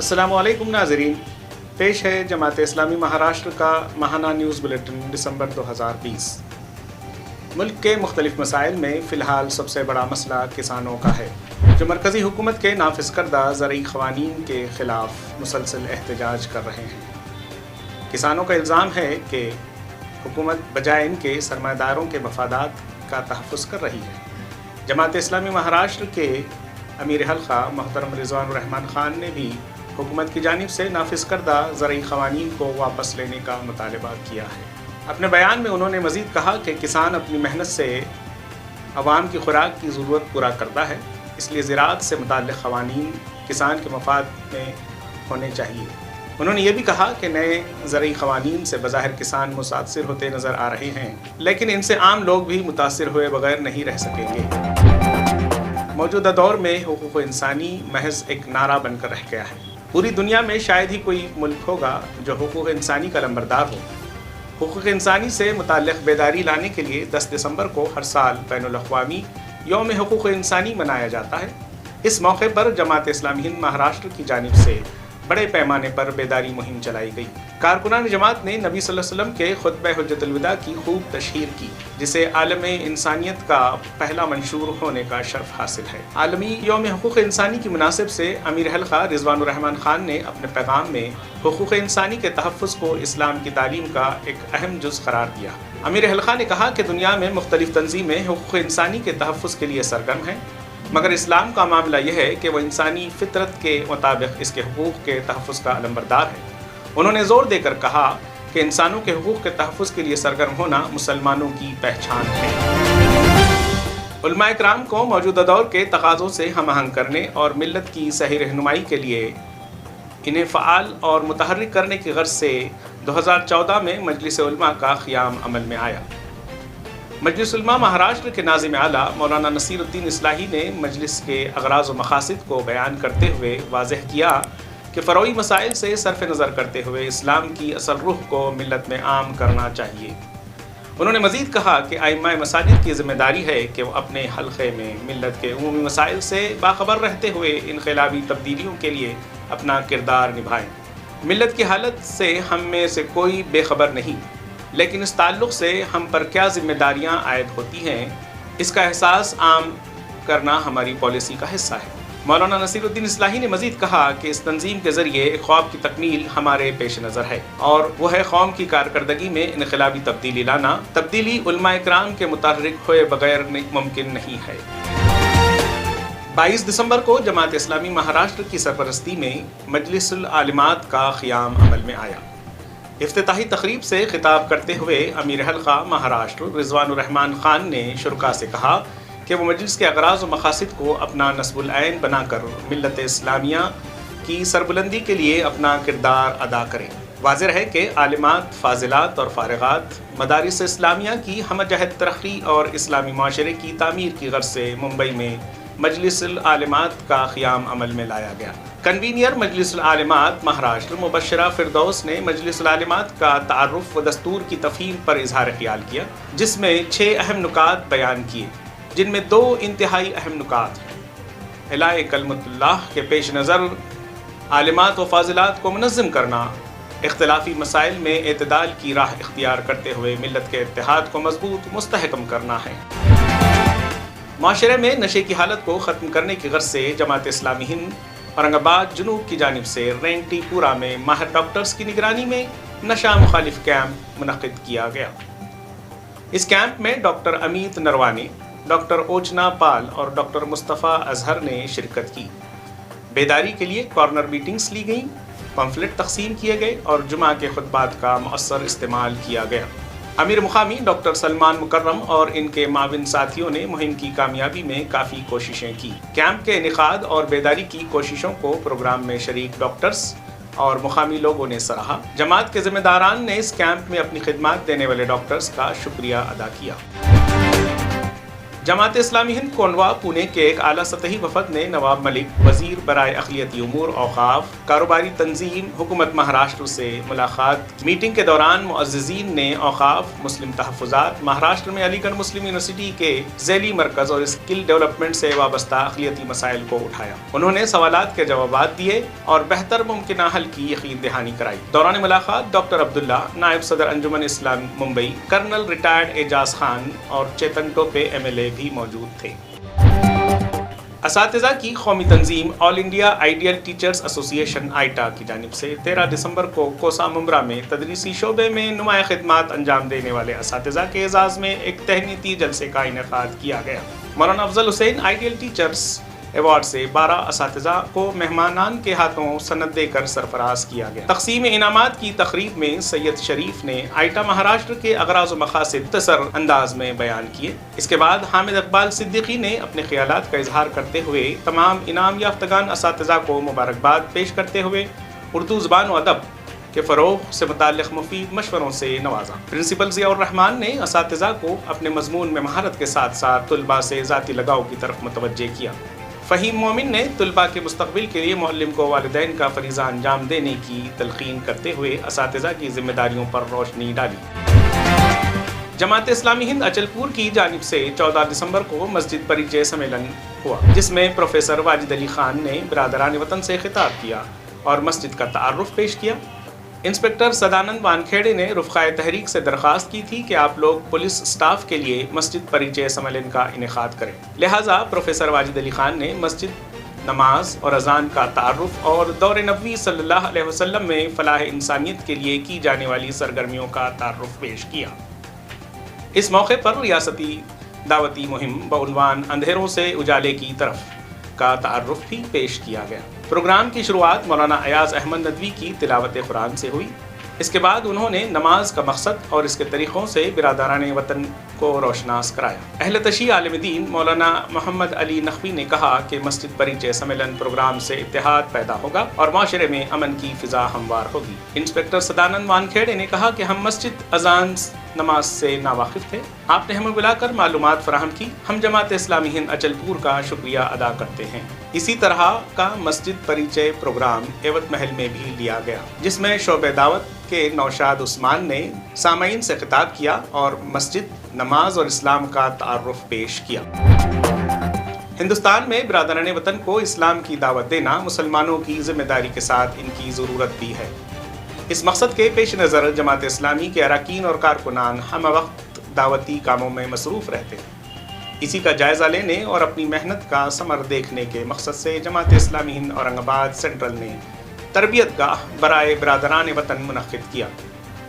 अस्सलामु अलैकुम नाज़रीन, पेश है जमात इस्लामी महाराष्ट्र का माहाना न्यूज़ बुलेटिन दिसंबर 2020। मुल्क के मुख्तलिफ मसाइल में फ़िलहाल सबसे बड़ा मसला किसानों का है, जो मरकज़ी हुकूमत के नाफिज करदा ज़रई क़वानीन के ख़िलाफ़ मुसलसल एहतजाज कर रहे हैं। किसानों का इल्ज़ाम है कि हुकूमत बजाय इनके सरमायादारों के मफादात का तहफ़्फ़ुज़ कर रही है। जमात इस्लामी महाराष्ट्र के अमीर हल्का मोहतरम रिज़वानुर रहमान ख़ान ने भी हुकूमत की जानिब से नाफिज करदा ज़रई क़वानीन को वापस लेने का मुतालबा किया है। अपने बयान में उन्होंने मज़ीद कहा कि किसान अपनी मेहनत से अवाम की खुराक की ज़रूरत पूरा करता है, इसलिए ज़राअत से मुताल्लिक़ क़वानीन किसान के मफाद में होने चाहिए। उन्होंने ये भी कहा कि नए ज़रई क़वानीन से बज़ाहिर किसान मुतासिर होते नज़र आ रहे हैं, लेकिन इनसे आम लोग भी मुतासिर हुए बगैर नहीं रह सकेंगे। मौजूदा दौर में हुकूक़ इंसानी महज एक नारा बनकर रह गया है। पूरी दुनिया में शायद ही कोई मुल्क होगा जो हुकूक़ इंसानी का लंबरदार हो। हुकूक़ इंसानी से मुताल्लिक़ बेदारी लाने के लिए 10 दिसंबर को हर साल बैनुल अक़वामी यौम हुकूक़ इंसानी मनाया जाता है। इस मौके पर जमात इस्लामी हिंद महाराष्ट्र की जानिब से बड़े पैमाने पर बेदारी मुहिम चलाई गई। कारकुनान जमात ने नबी सल्लल्लाहु अलैहि वसल्लम के खुतबा हुज्जतुल विदा की खूब तशहीर की, जिसे आलम इंसानियत का पहला मंशूर होने का शर्फ हासिल है। आलमी यौम हुकूक़ इंसानी की मुनासिब से अमीर हल्का रिज़वानुर रहमान ख़ान ने अपने पैगाम में हुकूक़ इंसानी के तहफ़्फ़ुज़ को इस्लाम की तालीम का एक अहम जुज़ करार दिया। अमीर हल्का ने कहा कि दुनिया में मुख्तलिफ़ तंजीमें हुकूक़ इंसानी के तहफ़्फ़ुज़ के लिए सरगर्म हैं, मगर इस्लाम का मामला यह है कि वह इंसानी फितरत के मुताबिक इसके हुकूक़ के तहफ़्फ़ुज़ का अलमबरदार है। उन्होंने ज़ोर देकर कहा कि इंसानों के हुकूक़ के तहफ़्फ़ुज़ के लिए सरगर्म होना मुसलमानों की पहचान है। उलमा इकराम को मौजूदा दौर के तकाज़ों से हम आहंग करने और मिल्लत की सही रहनुमाई के लिए इन्हें फ़आल और मुतहर्रिक करने की गर्ज़ से 2014 में मजलिस उलमा का क़याम अमल में आया। मजलिस उलमा महाराष्ट्र के नाज़िम आला मौलाना नसीरुद्दीन इस्लाही ने मजलिस के अग़राज़ व मक़ासिद को बयान करते हुए वाज़ेह किया कि फ़रई मसाइल से सरफ़ नज़र करते हुए इस्लाम की असल रूह को मिल्लत में आम करना चाहिए। उन्होंने मज़ीद कहा कि आइम्मा मसाजिद की ज़िम्मेदारी है कि वो अपने हल्क़े में मिल्लत के उमूमी मसाइल से बाख़बर रहते हुए इनक़लाबी तब्दीलियों के लिए अपना किरदार निभाएँ। मिल्लत की हालत से हम में से कोई बेखबर नहीं, लेकिन इस ताल्लुक़ से हम पर क्या ज़िम्मेदारियाँ आयद होती हैं, इसका एहसास आम करना हमारी पॉलिसी का हिस्सा है। मौलाना नसीरुद्दीन इस्लाही ने मज़ीद कहा कि इस तंजीम के ज़रिए एक ख्वाब की तकमील हमारे पेश नज़र है, और वह है कौम की कारकर्दगी में इनक़लाबी तब्दीली लाना। तब्दीली उलमा इकराम के मुतहर्रिक हुए बगैर मुमकिन नहीं है। 22 दिसंबर को जमात इस्लामी महाराष्ट्र की सरपरस्ती में मजलिसुल आलिमात का क़याम अमल में आया। इफ्तिताही तकरीब से खिताब करते हुए अमीर हल्का महाराष्ट्र रिज़वानुर रहमान ख़ान ने शुरका से कहा कि वो मजलिस के अग़राज़ व मक़ासिद को अपना नस्बुल ऐन बनाकर मिल्लत इस्लामिया की सरबुलंदी के लिए अपना किरदार अदा करें। वाज़ेह है कि आलिमात, फ़ाज़िलात और फ़ारिगात मदारिस इस्लामिया की हमजहत तरक्की और इस्लामी माशरे की तामीर की गर्ज़ से मुंबई में मजलिसुल आलिमात का क़याम अमल में लाया गया। कन्वीनियर मजलिसुल आलिमात महाराष्ट्र मुबश्शिरा फ़िरदौस ने मजलिसुल आलिमात का तारुफ़ व दस्तूर की तफ़हीम पर इज़हार ख़याल किया, जिसमें 6 अहम नुकात बयान किए, जिनमें 2 इंतहाई अहम नुकात हैं। इलाए कलमतुल्लाह के पेश नज़र आलिमात व फ़ाज़िलात को मुनज़्ज़म करना, इख्तिलाफ़ी मसाइल में एतदाल की राह इख्तियार करते हुए मिल्लत के इत्तेहाद को मज़बूत मुस्तहकम करना है। माशरे में नशे की हालत को ख़त्म करने की गर्ज़ से जमात इस्लामी हिंद औरंगाबाद जुनूब की जानिब से रेंगटीपुरा में माहिर डॉक्टर्स की निगरानी में नशा मुखालिफ कैंप मुनक़िद किया गया। इस कैंप में डॉक्टर अमित नरवाने, डॉक्टर ओचना पाल और डॉक्टर मुस्तफ़ा अजहर ने शिरकत की। बेदारी के लिए कॉर्नर मीटिंग्स ली गईं, पम्फलेट तक़सीम किए गए और जुमा के खुतबात का मौसर इस्तेमाल किया गया। अमीर मुकामी डॉक्टर सलमान मुकर्रम और इनके माविन साथियों ने मुहिम की कामयाबी में काफ़ी कोशिशें की। कैंप के इनेकाद और बेदारी की कोशिशों को प्रोग्राम में शरीक डॉक्टर्स और मुकामी लोगों ने सराहा। जमात के ज़िम्मेदारान ने इस कैंप में अपनी खिदमत देने वाले डॉक्टर्स का शुक्रिया अदा किया। जमात इस्लामी हिंद कोंडवा पुणे के एक आला सतही वफद ने नवाब मलिक, वजीर बराए अक़लियती उमूर औक़ाफ़, कारोबारी तंजीम, हुकूमत महाराष्ट्र से मुलाकात। मीटिंग के दौरान मुअज़्ज़िज़ीन ने औक़ाफ़, मुस्लिम तहफ़्फ़ुज़ात, महाराष्ट्र में अलीगढ़ मुस्लिम यूनिवर्सिटी के ज़ैली मरकज़ और स्किल डेवलपमेंट से वाबस्ता अक़लियती मसाइल को उठाया। उन्होंने सवालात के जवाबात दिए और बेहतर मुमकिन हल की यकीन दहानी कराई। दौरान मुलाकात डॉक्टर अब्दुल्ला, नायब सदर अंजुमन इस्लाम मुंबई, कर्नल रिटायर्ड एजाज खान और चेतन टोपे MLA भी मौजूद थे। असातिज़ा की कौमी तंजीम All India Ideal Teachers Association AITA की जानिब से 13 दिसंबर को कोसा मुमरा में तदरीसी शोबे में नुमाया खिदमात अंजाम देने वाले असातिज़ा के एजाज़ में एक तहनीती जलसे का इनेकाद किया गया। मौलाना Afzal Hussain ideal teachers award से 12 असातिज़ा को मेहमानान के हाथों सनद देकर सरफराज किया गया। तक़सीम इनामात की तकरीब में सैयद शरीफ ने आइटा महाराष्ट्र के अगराज़ व मक़ासिद मुख्तसर अंदाज में बयान किए। इसके बाद हामिद इकबाल सिद्दीकी ने अपने ख्यालात का इजहार करते हुए तमाम इनाम याफ्तगान असातिज़ा को मुबारकबाद पेश करते हुए उर्दू ज़बान व अदब के फ़रोग़ से मुताल्लिक़ मुफ़ीद मशवरों से नवाजा। प्रिंसिपल ज़ियाउर रहमान ने असातिज़ा को अपने मज़मून में महारत के साथ साथ तुलबा से ज़ाती लगाव की तरफ मुतवज्जे किया। फ़हीम मोमिन ने तुलबा के मुस्तक़बिल के लिए मुअल्लिम को वालिदैन का फ़रीज़ा अंजाम देने की तलक़ीन करते हुए असातिज़ा की ज़िम्मेदारियों पर रोशनी डाली। जमात इस्लामी हिंद अचलपुर की जानिब से 14 दिसंबर को मस्जिद परिचय सम्मेलन हुआ, जिसमें प्रोफेसर वाजिद अली खान ने बिरादरान वतन से खिताब किया और मस्जिद का तारुफ पेश किया। इंस्पेक्टर सदानंद वानखेड़े ने रुफ़क़ाए तहरीक से दरख्वास्त की थी कि आप लोग पुलिस स्टाफ के लिए मस्जिद परिचय सम्मेलन का इनेकाद करें। लिहाजा प्रोफेसर वाजिद अली खान ने मस्जिद, नमाज और अजान का तारुफ और दौर नबवी सल्लल्लाहु अलैहि वसल्लम में फ़लाह इंसानियत के लिए की जाने वाली सरगर्मियों का तारुफ पेश किया। इस मौके पर रियासती दावती मुहिम बउनवान अंधेरों से उजाले की तरफ का तारुफ भी पेश किया गया। प्रोग्राम की शुरुआत मौलाना अयाज अहमद नदवी की तिलावत कुरान से हुई। इसके बाद उन्होंने नमाज का मकसद और इसके तरीक़ों से बिरादरान वतन को रोशनास कराया। अहले तशी आलिम दीन मौलाना मोहम्मद अली नकवी ने कहा कि मस्जिद परिचय सम्मेलन प्रोग्राम से इत्तेहाद पैदा होगा और माशरे में अमन की फ़िज़ा हमवार होगी। इंस्पेक्टर सदानंद वानखेड़े ने कहा कि हम मस्जिद, अजान, नमाज से नावाकिफ़ थे। आपने हमें बुलाकर मालूमात फराहम की। हम जमात इस्लामी हिंद अचलपुर का शुक्रिया अदा करते हैं। इसी तरह का मस्जिद परिचय प्रोग्राम एवत महल में भी लिया गया, जिसमें शोबे दावत के नौशाद उस्मान ने सामईन से खिताब किया और मस्जिद, नमाज और इस्लाम का तारुफ पेश किया। हिंदुस्तान में बिरादरान वतन को इस्लाम की दावत देना मुसलमानों की जिम्मेदारी के साथ इनकी ज़रूरत भी है। इस मकसद के पेश नज़र जमात इस्लामी के अरकान और कारकुनान हम वक्त दावती कामों में मसरूफ़ रहते हैं। इसी का जायज़ा लेने और अपनी मेहनत का समर देखने के मकसद से जमात इस्लामी हिंद औरंगाबाद सेंट्रल ने तरबियत गाह बराए बिरादरान वतन मुनक़्क़िद किया,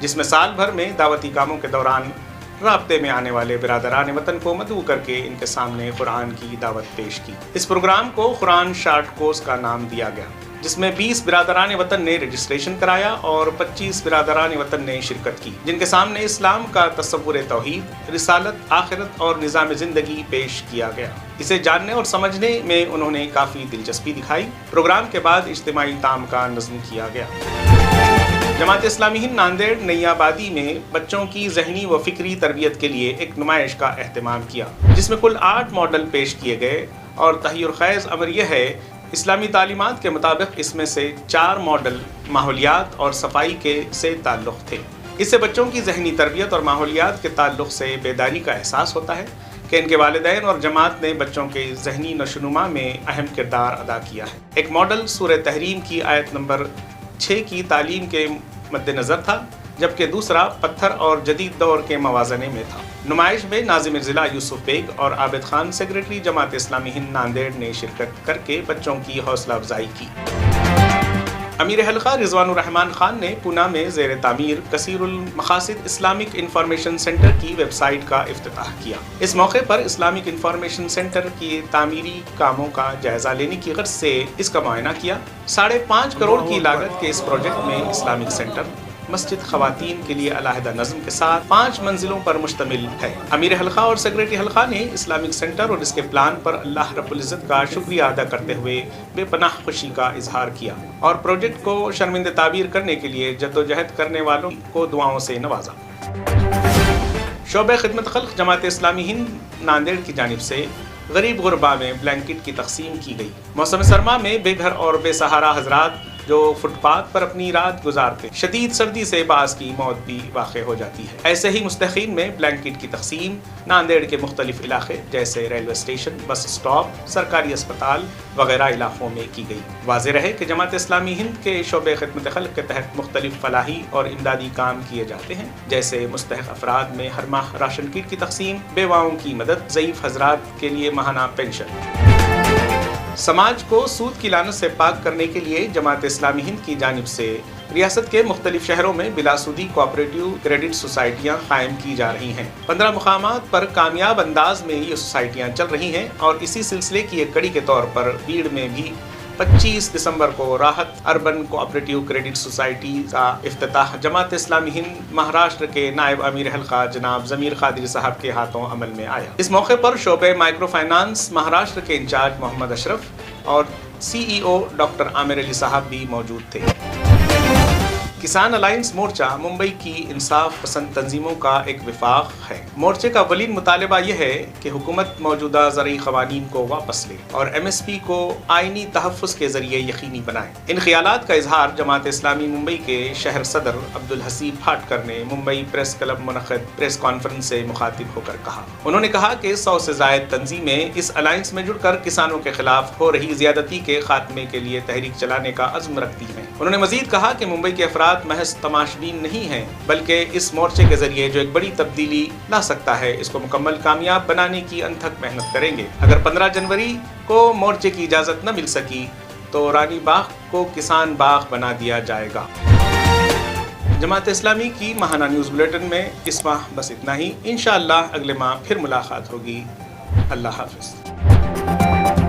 जिसमें साल भर में दावती कामों के दौरान राब्ते में आने वाले बिरादरान वतन को मदऊ करके इनके सामने कुरान की दावत पेश की। इस प्रोग्राम को कुरान शार्ट कोर्स का नाम दिया गया, जिसमें 20 बिरादरान वतन ने रजिस्ट्रेशन कराया और 25 बिरादरान वतन ने शिरकत की, जिनके सामने इस्लाम का तस्वुर तौहीद, रिसालत, आखिरत और निज़ाम ज़िंदगी पेश किया गया। इसे जानने और समझने में उन्होंने काफ़ी दिलचस्पी दिखाई। प्रोग्राम के बाद इज्तिमाई ताम का नज़्म किया गया। जमात इस्लामी हिंद नांदेड़ नैयाबादी में बच्चों की ज़हनी व फ़िक्री तरबियत के लिए एक नुमाइश का एहतमाम किया, जिसमें कुल 8 मॉडल पेश किए गए और तहय्युर ख़ैज़ अमर यह है इस्लामी तालीमात के मुताबिक इसमें से 4 मॉडल माहौलियात और सफाई के से ताल्लुक़ थे। इससे बच्चों की ज़हनी तरबियत और माहौलियात के ताल्लुक़ से बेदारी का एहसास होता है कि इनके वालिदैन और जमात ने बच्चों के ज़हनी नशोनुमा में अहम किरदार अदा किया है। एक मॉडल सूरह तहरीम की आयत नंबर 6 की तालीम के मद्देनज़र था, जबकि दूसरा पत्थर और जदीद दौर के मवाज़ने में था। नुमाइश में नाज़िम ज़िला यूसुफ बेग और आबिद खान सेक्रेटरी जमात इस्लामी हिंद नांदेड़ ने शिरकत करके बच्चों की हौसला अफजाई की। अमीर हल्का रिजवानुर रहमान खान ने पूना में ज़ेर तामीर कसीरुल मकासिद इस्लामिक इंफॉर्मेशन सेंटर की वेबसाइट का इफ्तिताह किया। इस मौके पर इस्लामिक इंफॉर्मेशन सेंटर के तामीरी कामों का जायजा लेने की गर्ज से इसका मुआयना किया। 5.5 करोड़ की लागत के इस प्रोजेक्ट में इस्लामिक सेंटर मस्जिद ख़वातीन के लिए अलहदा नज़्म के साथ 5 मंजिलों पर मुश्तमिल है। अमीर हल्का और सेक्रेटरी हल्का ने इस्लामिक सेंटर और इसके प्लान पर अल्लाह रब्बुल इज़्ज़त का शुक्रिया अदा करते हुए बेपनाह खुशी का इजहार किया और प्रोजेक्ट को शर्मिंदा ताबीर करने के लिए जद्दोजहद करने वालों को दुआओं से नवाजा। शोबे खिदमत खल्क जमात इस्लामी हिंद नांदेड़ की जानिब से गरीब गुरबा में ब्लैंकेट की तकसीम की गई। मौसम सरमा में बेघर और बेसहारा हजरात जो फुटपाथ पर अपनी रात गुजारते, शदीद सर्दी से बास की मौत भी वाक़ हो जाती है। ऐसे ही मुस्तहीन में ब्लैंकेट की तकसीम नांदेड़ के मुख्तलिफ इलाके जैसे रेलवे स्टेशन, बस स्टॉप, सरकारी अस्पताल वगैरह इलाकों में की गई। वाज़ेह रहे कि जमात इस्लामी हिंद के शोबे खिदमत खल्क के तहत मुख्तलिफ फलाही और इमदादी काम किए जाते हैं, जैसे मुस्तहक़ अफराद में हर माह राशन किट की तकसीम, बेवाओं की मदद, ज़ईफ़ हजरात के लिए माहाना पेंशन। समाज को सूद की लानत से पाक करने के लिए जमात इस्लामी हिंद की जानिब से रियासत के मुख्तलिफ शहरों में बिलासूदी कोऑपरेटिव क्रेडिट सोसाइटियाँ कायम की जा रही हैं। 15 मुकामात पर कामयाब अंदाज में ये सोसाइटियाँ चल रही हैं और इसी सिलसिले की एक कड़ी के तौर पर बीड़ में भी 25 दिसंबर को राहत अर्बन कोऑपरेटिव क्रेडिट सोसाइटी का इफ्तिताह जमात इस्लामी हिंद महाराष्ट्र के नायब अमीर हल्का जनाब ज़मीर क़ादरी साहब के हाथों अमल में आया। इस मौके पर शोबे माइक्रो फाइनेंस महाराष्ट्र के इंचार्ज मोहम्मद अशरफ और CEO डॉक्टर आमिर अली साहब भी मौजूद थे। किसान अलायंस मोर्चा मुंबई की इंसाफ पसंद तंजीमों का एक विफाक है। मोर्चे का वलीन मुतालबा यह है कि हुकूमत मौजूदा ज़रई क़वानीन को वापस ले और MSP को आइनी तहफ़्फ़ुज़ के ज़रिए यकीनी बनाए। इन ख़यालात का इजहार जमात इस्लामी मुंबई के शहर सदर अब्दुल हसीब फाटकर ने मुंबई प्रेस क्लब मुनक़्क़िद प्रेस कॉन्फ्रेंस से मुखातिब होकर कहा। उन्होंने कहा कि 100 से ज़ायद तंजीमें इस अलायंस में जुड़कर किसानों के खिलाफ हो रही ज़्यादती के खात्मे के लिए तहरीक चलाने का अज़्म रखती हैं। उन्होंने मज़ीद कहा कि मुंबई के अफराद महज तमाशबीन नहीं हैं, बल्कि इस मोर्चे के जरिए जो एक बड़ी तब्दीली ला सकता है, इसको मुकम्मल कामयाब बनाने की अनथक मेहनत करेंगे। अगर 15 जनवरी को मोर्चे की इजाज़त न मिल सकी तो रानी बाग को किसान बाग बना दिया जाएगा। जमात इस्लामी की माहाना न्यूज़ बुलेटिन में इस माह बस इतना ही। इंशाअल्लाह अगले माह फिर मुलाकात होगी। अल्लाह हाफ़िज़।